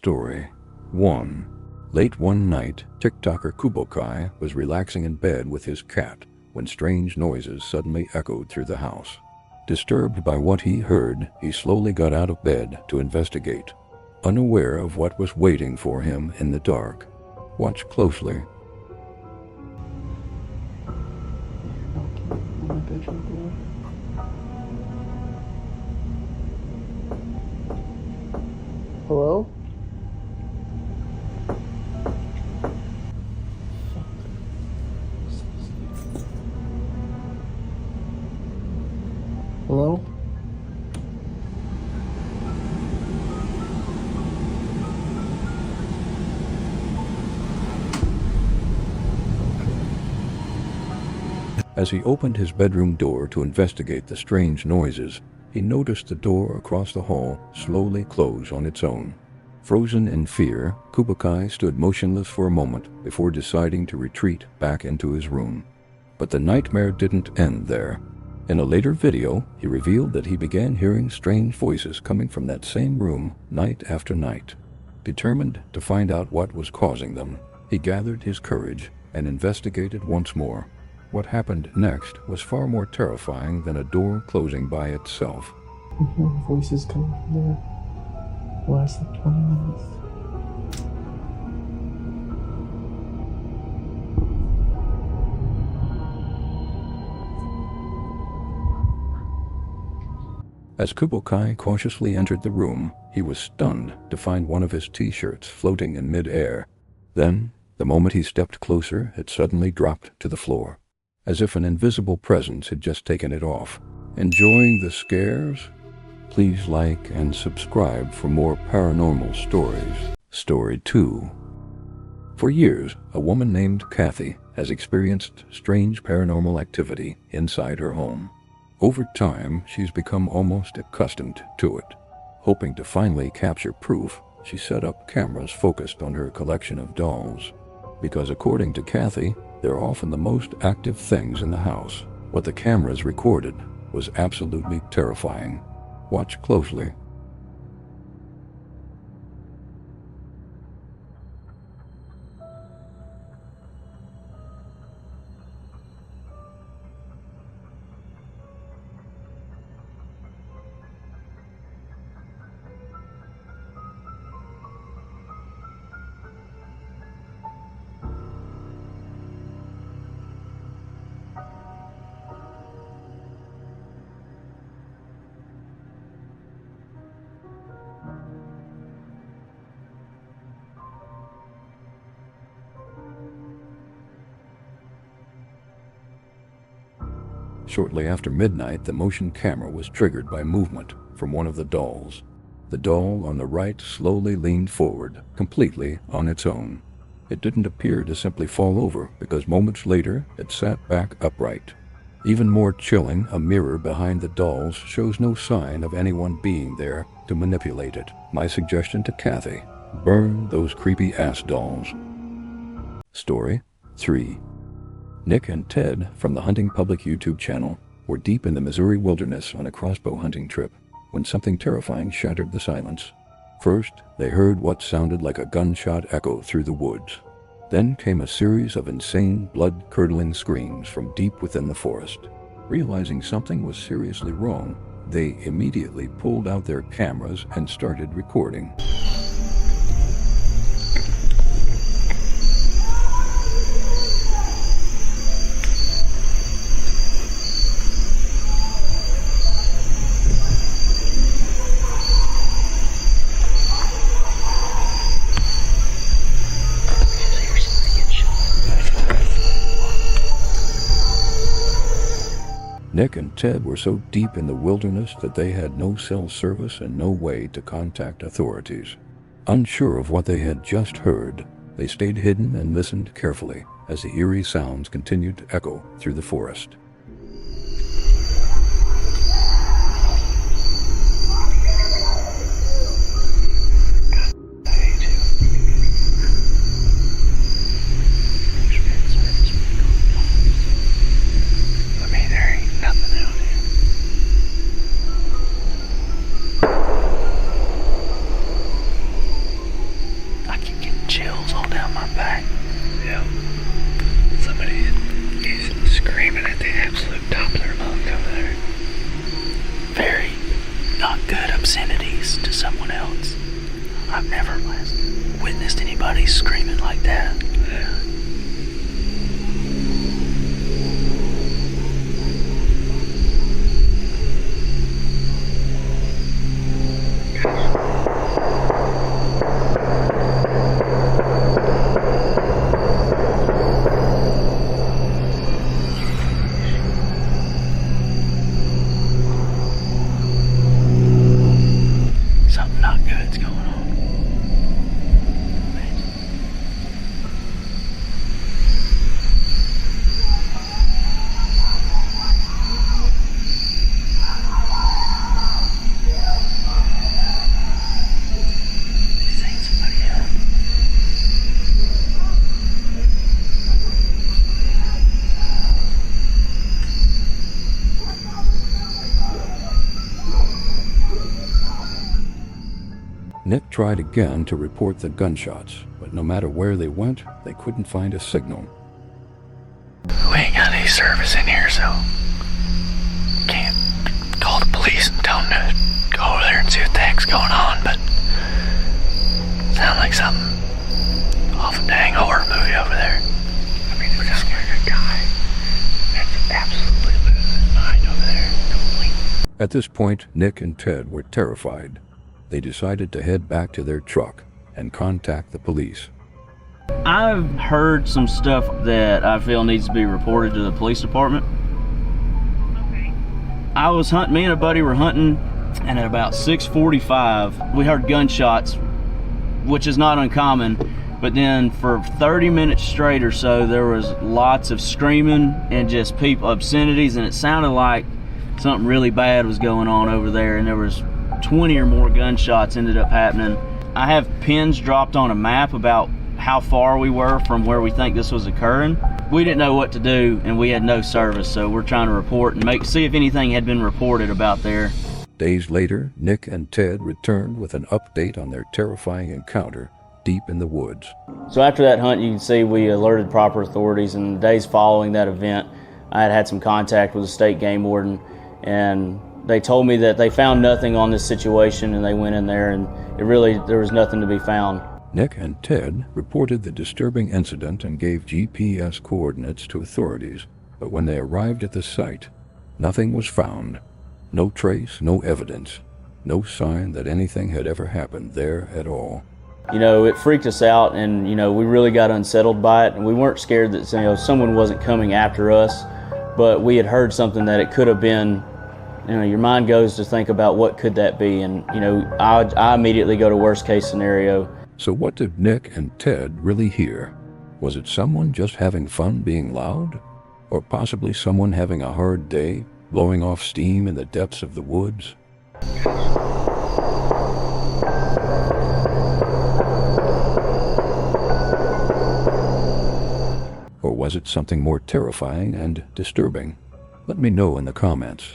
Story 1. Late one night, TikToker Kubokai was relaxing in bed with his cat when strange noises suddenly echoed through the house. Disturbed by what he heard, he slowly got out of bed to investigate, unaware of what was waiting for him in the dark. Watch closely. Hello? Hello? As he opened his bedroom door to investigate the strange noises, he noticed the door across the hall slowly close on its own. Frozen in fear, Kubokai stood motionless for a moment before deciding to retreat back into his room. But the nightmare didn't end there. In a later video, he revealed that he began hearing strange voices coming from that same room night after night. Determined to find out what was causing them, he gathered his courage and investigated once more. What happened next was far more terrifying than a door closing by itself. I'm hearing voices coming from there. The last 20 minutes. As Kubokai cautiously entered the room, he was stunned to find one of his t-shirts floating in mid-air. Then, the moment he stepped closer, it suddenly dropped to the floor, as if an invisible presence had just taken it off. Enjoying the scares? Please like and subscribe for more paranormal stories. Story 2. For years, a woman named Kathy has experienced strange paranormal activity inside her home. Over time, she's become almost accustomed to it. Hoping to finally capture proof, she set up cameras focused on her collection of dolls. Because according to Kathy, they're often the most active things in the house. What the cameras recorded was absolutely terrifying. Watch closely. Shortly after midnight, the motion camera was triggered by movement from one of the dolls. The doll on the right slowly leaned forward, completely on its own. It didn't appear to simply fall over, because moments later, it sat back upright. Even more chilling, a mirror behind the dolls shows no sign of anyone being there to manipulate it. My suggestion to Kathy: burn those creepy-ass dolls. Story 3. Nick and Ted from the Hunting Public YouTube channel were deep in the Missouri wilderness on a crossbow hunting trip when something terrifying shattered the silence. First, they heard what sounded like a gunshot echo through the woods. Then came a series of insane, blood-curdling screams from deep within the forest. Realizing something was seriously wrong, they immediately pulled out their cameras and started recording. Nick and Ted were so deep in the wilderness that they had no cell service and no way to contact authorities. Unsure of what they had just heard, they stayed hidden and listened carefully as the eerie sounds continued to echo through the forest. obscenities to someone else. I've never witnessed anybody screaming like that. Something not good's going on. Nick tried again to report the gunshots, but no matter where they went, they couldn't find a signal. We ain't got any service in here, so can't call the police and tell them to go over there and see what the heck's going on, but sounds like something off a dang horror movie over there. I mean, we're just like a guy that's absolutely losing his mind over there. Completely. At this point, Nick and Ted were terrified. They decided to head back to their truck and contact the police. I've heard some stuff that I feel needs to be reported to the police department. Okay. I was hunting, me and a buddy were hunting, and at about 6:45, we heard gunshots, which is not uncommon, but then for 30 minutes straight or so, there was lots of screaming and just people, obscenities, and it sounded like something really bad was going on over there, and there was 20 or more gunshots ended up happening. I have pins dropped on a map about how far we were from where we think this was occurring. We didn't know what to do, and we had no service, so we're trying to report and see if anything had been reported about there. Days later, Nick and Ted returned with an update on their terrifying encounter deep in the woods. So after that hunt, you can see we alerted proper authorities, and the days following that event, I had some contact with the state game warden, and they told me that they found nothing on this situation, and they went in there and there was nothing to be found. Nick and Ted reported the disturbing incident and gave GPS coordinates to authorities, but when they arrived at the site, nothing was found. No trace, no evidence, no sign that anything had ever happened there at all. You know, it freaked us out, and we really got unsettled by it, and we weren't scared that someone wasn't coming after us, but we had heard something that it could have been. Your mind goes to think about what could that be, and I immediately go to worst case scenario. So what did Nick and Ted really hear? Was it someone just having fun being loud? Or possibly someone having a hard day, blowing off steam in the depths of the woods? Or was it something more terrifying and disturbing? Let me know in the comments.